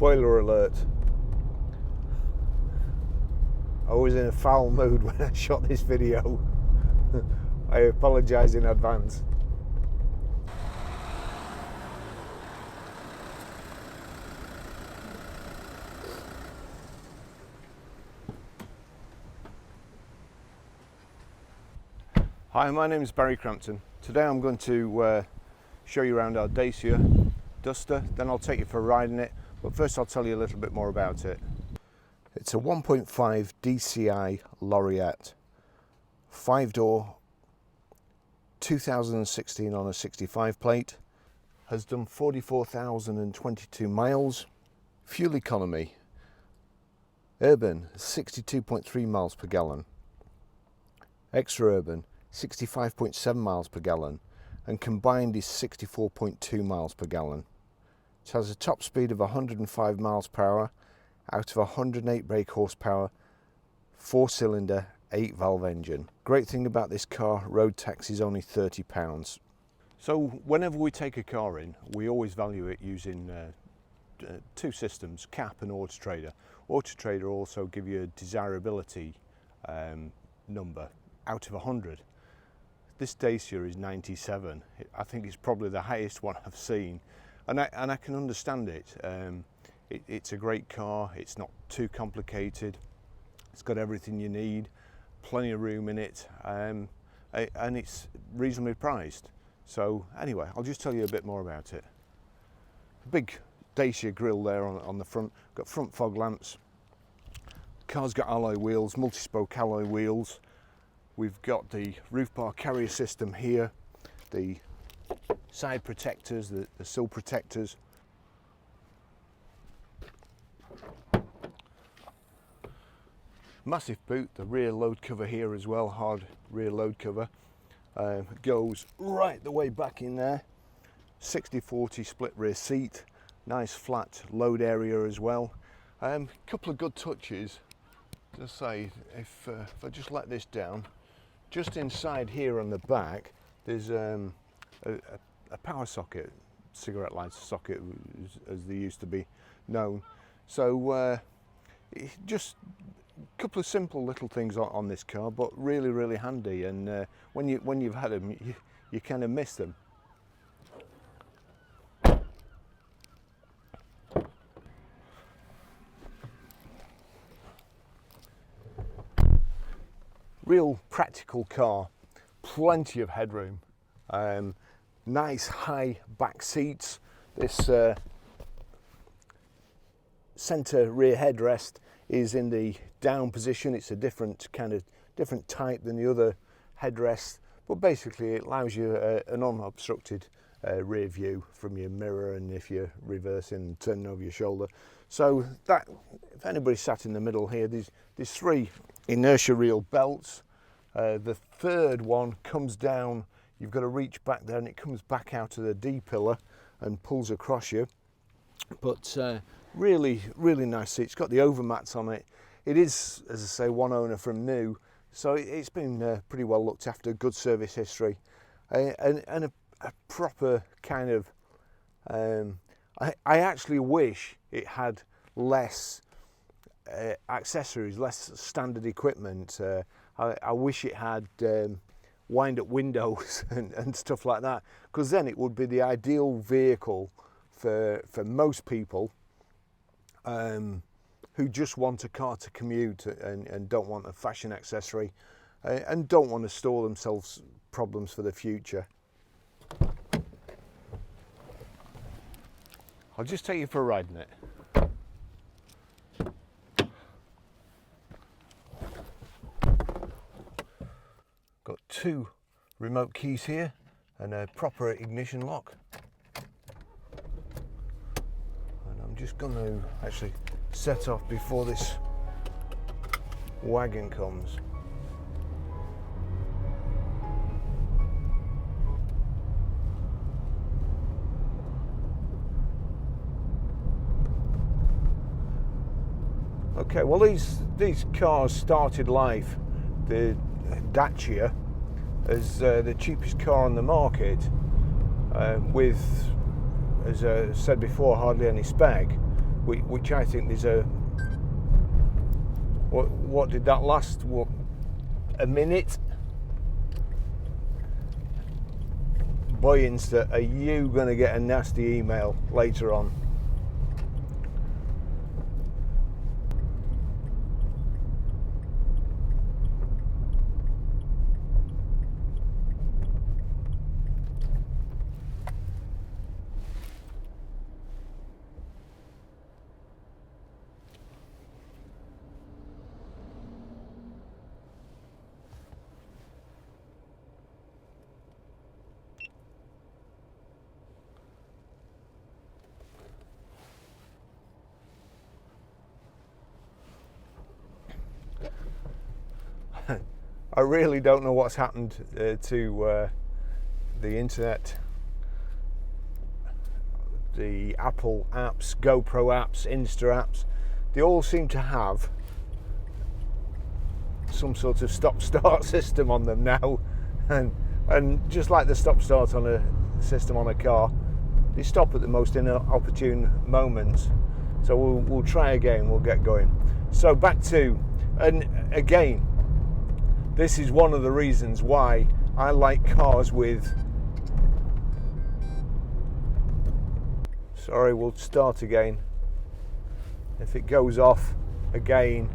Spoiler alert. I was in a foul mood when I shot this video. I apologise in advance. Hi, my name is Barry Crampton. Today I'm going to show you around our Dacia Duster, then I'll take you for a ride in it, but first I'll tell you a little bit more about it. It's a 1.5 dCi Laureate, 5-door, 2016 on a 65 plate, has done 44,022 miles. Fuel economy, urban 62.3 miles per gallon, extra urban 65.7 miles per gallon, and combined is 64.2 miles per gallon. It has a top speed of 105 miles per hour out of a 108 brake horsepower, 4-cylinder, 8-valve engine. Great thing about this car, road tax is only £30. So whenever we take a car in, we always value it using two systems, CAP and Auto Trader. Auto Trader also give you a desirability number out of 100. This Dacia is 97. I think it's probably the highest one I've seen, and I can understand it. It's a great car. It's not too complicated. It's got everything you need, plenty of room in it, and it's reasonably priced. So anyway, I'll just tell you a bit more about it. Big Dacia grille there on the front. Got front fog lamps. Car's got alloy wheels, multi-spoke alloy wheels. We've got the roof bar carrier system here, the side protectors, the sill protectors. Massive boot, the rear load cover here as well, hard rear load cover. Goes right the way back in there. 60/40 split rear seat, nice flat load area as well. Couple of good touches. Just say, if I just let this down, just inside here on the back, there's a power socket, cigarette lighter socket, as they used to be known. So just a couple of simple little things on this car, but really, really handy. And when you've had them, you kind of miss them. Real practical car, plenty of headroom, nice high back seats. This centre rear headrest is in the down position. It's a different type than the other headrests, but basically it allows you an unobstructed rear view from your mirror, and if you're reversing and turning over your shoulder. So that, if anybody sat in the middle here, there's 3 inertia reel belts. The third one comes down, you've got to reach back there and it comes back out of the D pillar and pulls across you. But really, really nice seat. It's got the overmats on it. It is, as I say, one owner from new, so it's been pretty well looked after, good service history, and a proper kind of, I actually wish it had less accessories, less standard equipment. I wish it had wind-up windows and stuff like that, because then it would be the ideal vehicle for most people who just want a car to commute and don't want a fashion accessory and don't want to store themselves problems for the future. I'll just take you for a ride in it. Got 2 remote keys here and a proper ignition lock. And I'm just going to actually set off before this wagon comes. Okay, well these cars started life, the Dacia, as the cheapest car on the market, with, as I said before, hardly any spec. which I think there's a, what did that last, what, a minute? Boy Insta, are you going to get a nasty email later on? I really don't know what's happened to the internet, the Apple apps, GoPro apps, Insta apps. They all seem to have some sort of stop-start system on them now, and just like the stop-start on a system on a car, they stop at the most inopportune moments. So we'll try again, we'll get going. So back to, and again, this is one of the reasons why I like cars with, sorry, we'll start again. If it goes off again,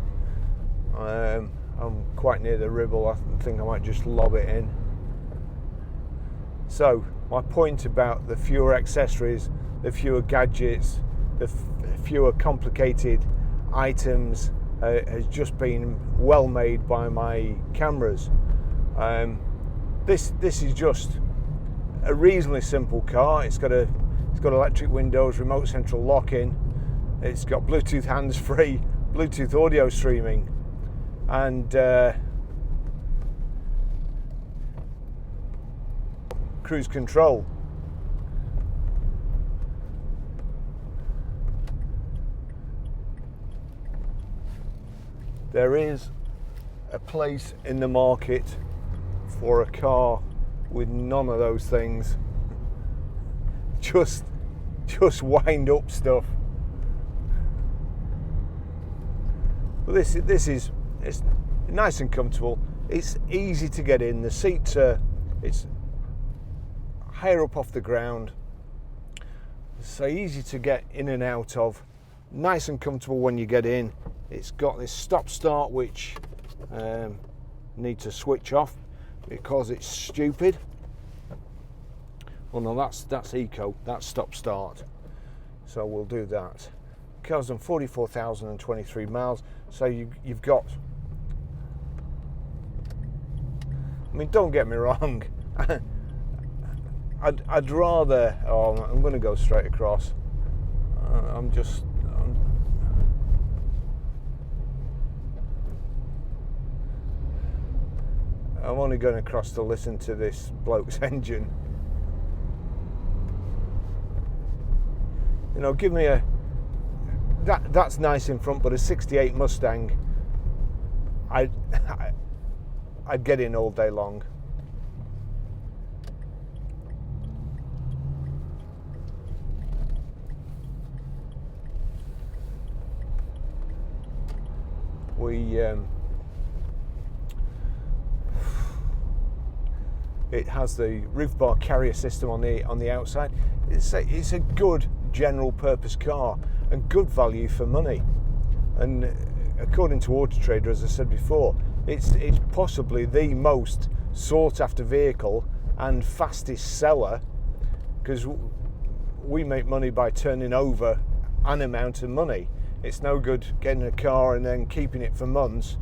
I'm quite near the ribble. I think I might just lob it in. So my point about the fewer accessories, the fewer gadgets, the fewer complicated items has just been well made by my cameras. This is just a reasonably simple car. It's got electric windows, remote central locking. It's got Bluetooth hands-free, Bluetooth audio streaming, and cruise control. There is a place in the market for a car with none of those things. Just wind up stuff. But this is, it's nice and comfortable. It's easy to get in. The seats are, it's higher up off the ground, so easy to get in and out of. Nice and comfortable when you get in. It's got this stop start which need to switch off because it's stupid. Well, no, that's eco, that's stop start. So we'll do that. Car's done 44,023 miles. So you've got, I mean, don't get me wrong. I'd rather, oh, I'm going to go straight across. I'm only going across to listen to this bloke's engine. You know, give me a, that's nice in front, but a 68 Mustang, I'd get in all day long. It has the roof bar carrier system on the outside. It's a good general purpose car and good value for money. And according to Auto Trader, as I said before, it's possibly the most sought after vehicle and fastest seller, because we make money by turning over an amount of money. It's no good getting a car and then keeping it for months.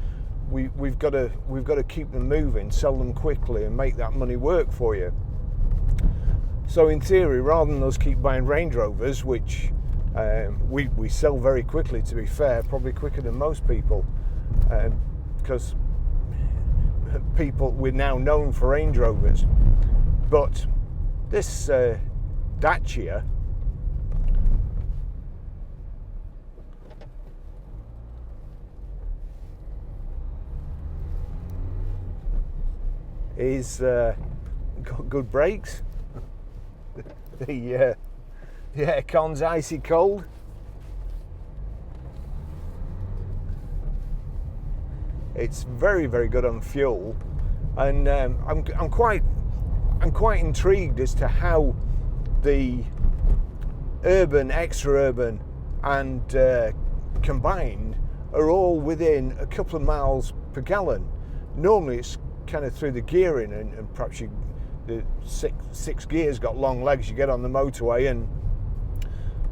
We've got to keep them moving, sell them quickly, and make that money work for you. So in theory, rather than us keep buying Range Rovers, which we sell very quickly, to be fair, probably quicker than most people, because we're now known for Range Rovers. But this Dacia is got good brakes. The aircon's icy cold. It's very, very good on fuel, and I'm quite intrigued as to how the urban, extra urban, and combined are all within a couple of miles per gallon. Normally it's kind of through the gearing, and perhaps the six gears got long legs. You get on the motorway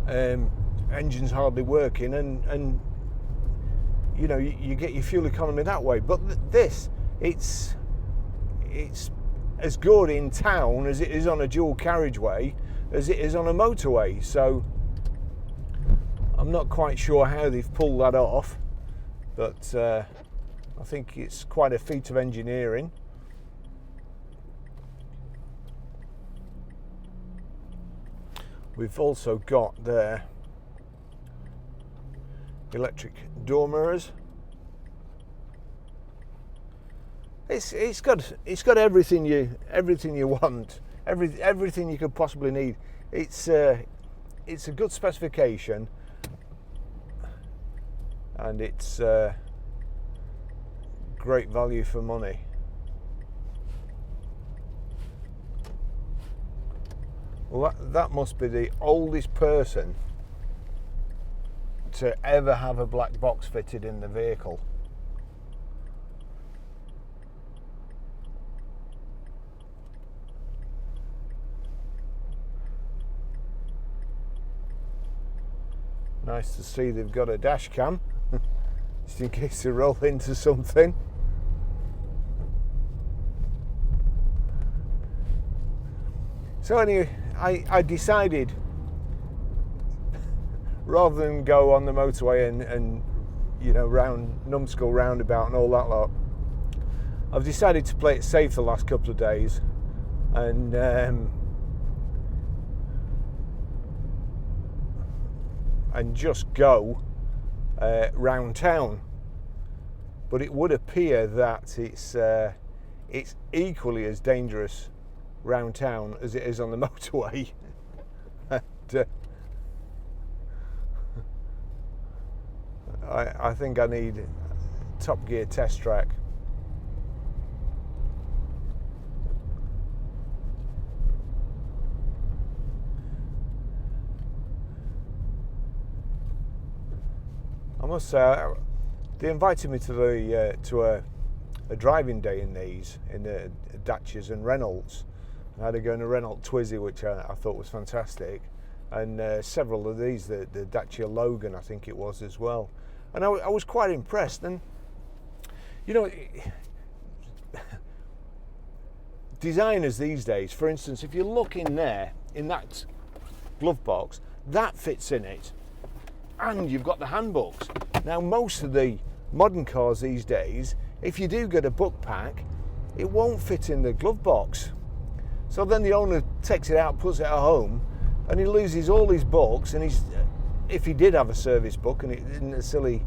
and engine's hardly working, and you know, you get your fuel economy that way. But this, it's as good in town as it is on a dual carriageway as it is on a motorway. So I'm not quite sure how they've pulled that off, but I think it's quite a feat of engineering. We've also got the electric door mirrors. It's got everything you want, everything you could possibly need. It's a good specification, and it's great value for money. Well, that must be the oldest person to ever have a black box fitted in the vehicle. Nice to see they've got a dash cam, just in case they roll into something. So anyway, I decided, rather than go on the motorway and you know, round Numbskull roundabout and all that lot, I've decided to play it safe the last couple of days, and just go round town. But it would appear that it's equally as dangerous round town as it is on the motorway. And, I think I need Top Gear test track. I must say, they invited me to a driving day in the Dacias and Renaults. I had to go in a Renault Twizy, which I thought was fantastic, and several of these, the Dacia Logan, I think it was as well. And I was quite impressed. And you know, designers these days, for instance, if you look in there, in that glove box, that fits in it, and you've got the handbooks. Now, most of the modern cars these days, if you do get a book pack, it won't fit in the glove box. So then the owner takes it out, puts it at home, and he loses all his books. And if he did have a service book and it isn't a silly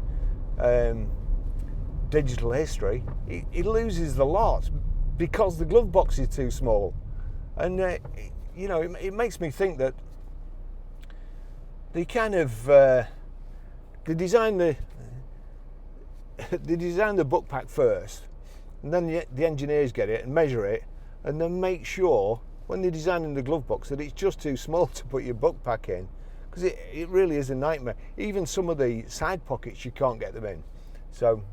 digital history, he loses the lot because the glove box is too small. And you know, it makes me think that they kind of they design the book pack first, and then the engineers get it and measure it, and then make sure when they're designing the glove box that it's just too small to put your book pack in, because it really is a nightmare. Even some of the side pockets, you can't get them in. So,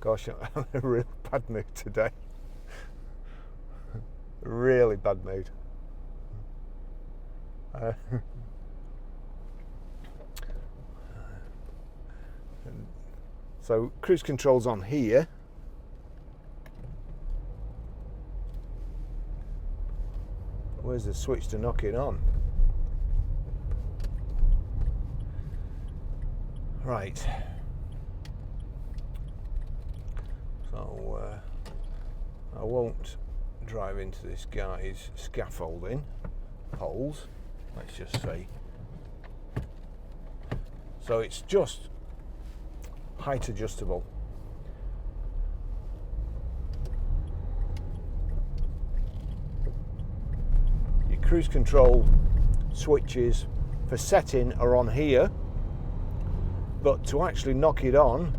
gosh, I'm in a real bad mood today. Really bad mood. So cruise control's on here. Where's the switch to knock it on? Right. So I won't drive into this guy's scaffolding holes. Let's just see. So it's just height adjustable. Your cruise control switches for setting are on here, but to actually knock it on,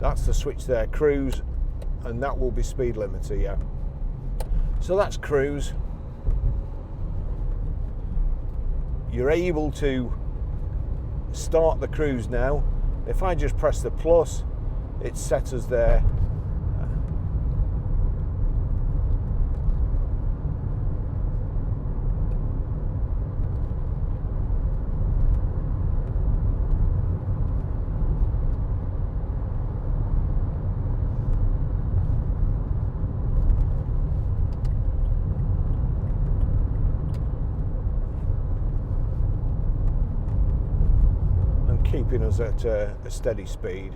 That's the switch there, cruise, and that will be speed limiter, yeah. So that's cruise. You're able to start the cruise now. If I just press the plus, it sets us there. Keeping us at a steady speed.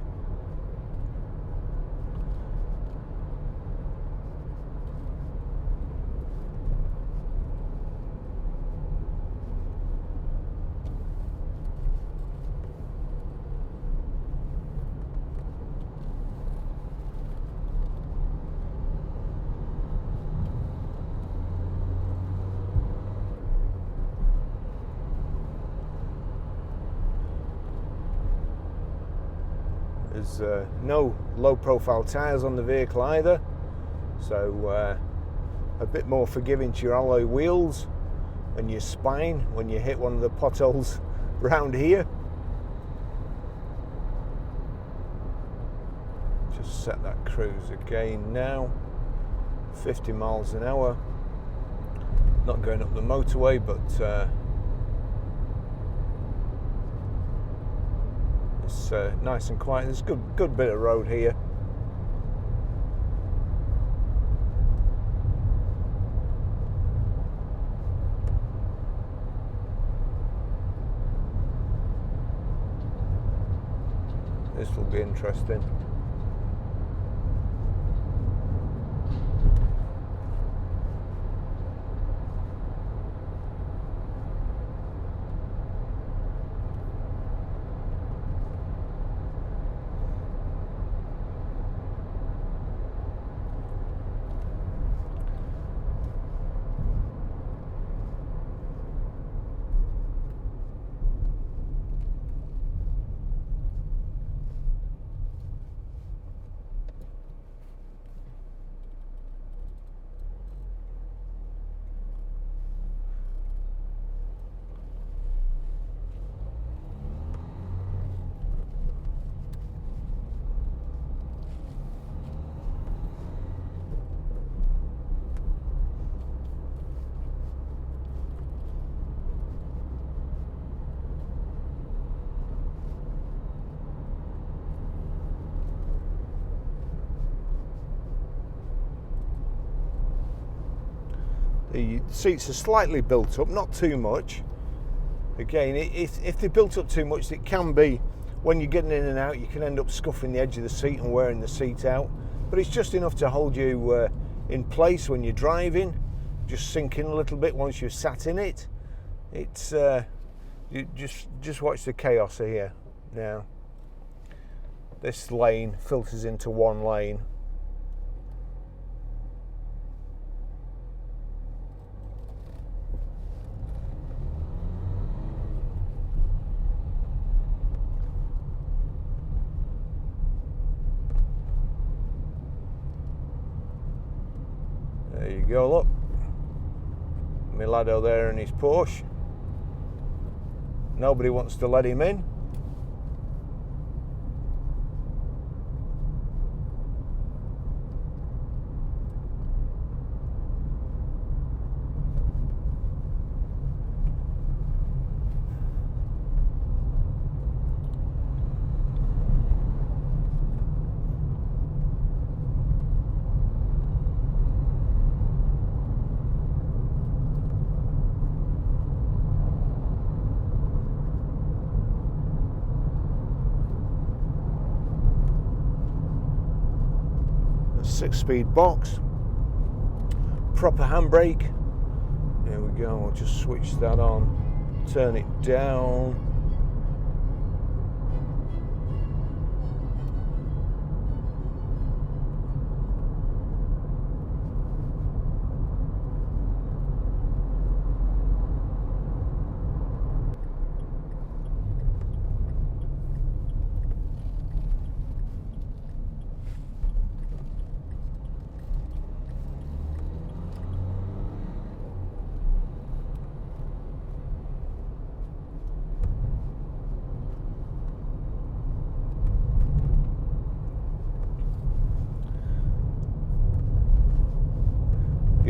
There's no low profile tyres on the vehicle either, so a bit more forgiving to your alloy wheels and your spine when you hit one of the potholes round here. Just set that cruise again now, 50 miles an hour. Not going up the motorway, but it's nice and quiet. There's a good bit of road here. This will be interesting. The seats are slightly built up, not too much. Again, if they're built up too much, it can be, when you're getting in and out, you can end up scuffing the edge of the seat and wearing the seat out. But it's just enough to hold you in place when you're driving, just sink in a little bit once you've sat in it. It's you just watch the chaos here now. This lane filters into one lane. There you go, look. My laddo there in his Porsche. Nobody wants to let him in. Six-speed box, proper handbrake. There we go. I'll just switch that on, turn it down.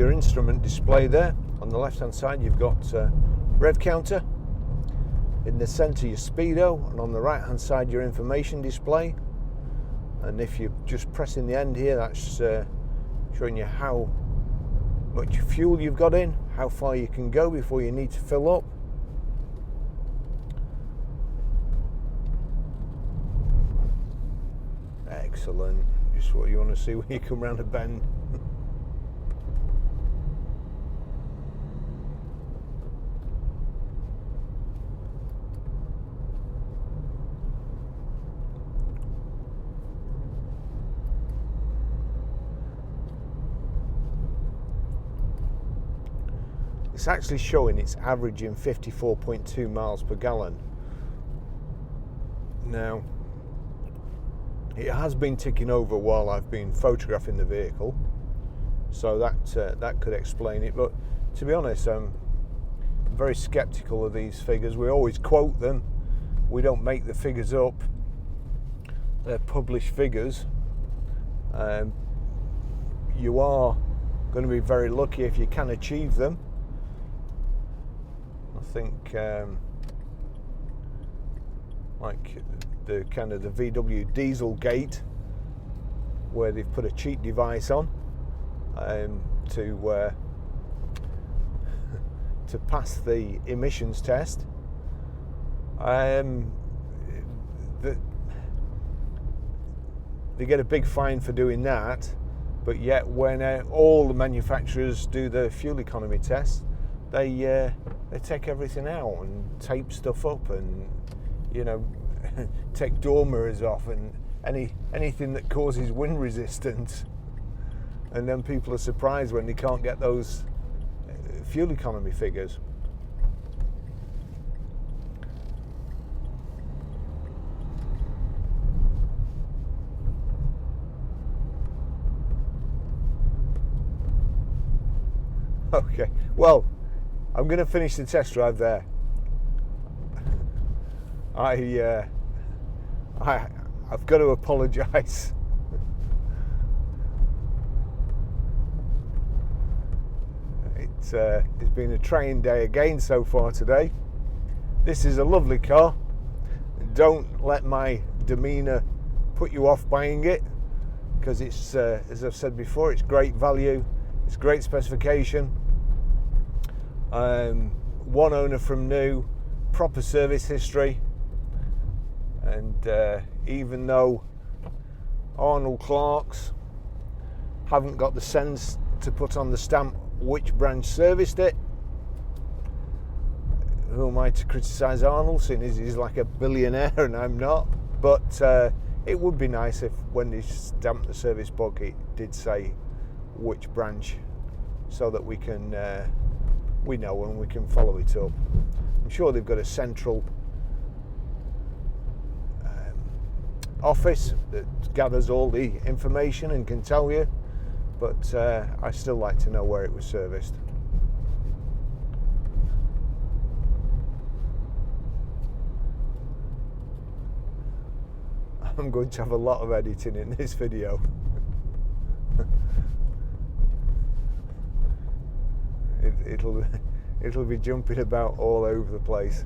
your instrument display there. On the left hand side you've got rev counter, in the centre your speedo, and on the right hand side your information display. And if you're just pressing the end here, that's showing you how much fuel you've got in, how far you can go before you need to fill up. Excellent, just what you want to see when you come around a bend. It's actually showing it's averaging 54.2 miles per gallon. Now, it has been ticking over while I've been photographing the vehicle, so that could explain it. But to be honest, I'm very skeptical of these figures. We always quote them. We don't make the figures up. They're published figures. You are going to be very lucky if you can achieve them. I think like the kind of the VW Dieselgate, where they've put a cheat device on to pass the emissions test. They get a big fine for doing that, but yet when all the manufacturers do the fuel economy test, they take everything out and tape stuff up, and take door mirrors off and anything that causes wind resistance, and then people are surprised when they can't get those fuel economy figures. Okay, well, I'm going to finish the test drive there. I've got to apologise. It's been a trying day again so far today. This is a lovely car. Don't let my demeanour put you off buying it, because it's, as I've said before, it's great value, it's great specification. One owner from new, proper service history, and even though Arnold Clark's haven't got the sense to put on the stamp which branch serviced it, who am I to criticise Arnold, seeing as he's like a billionaire and I'm not? But it would be nice if when they stamped the service book it did say which branch, so that we can we know and we can follow it up. I'm sure they've got a central office that gathers all the information and can tell you, but I still like to know where it was serviced. I'm going to have a lot of editing in this video. It'll be jumping about all over the place.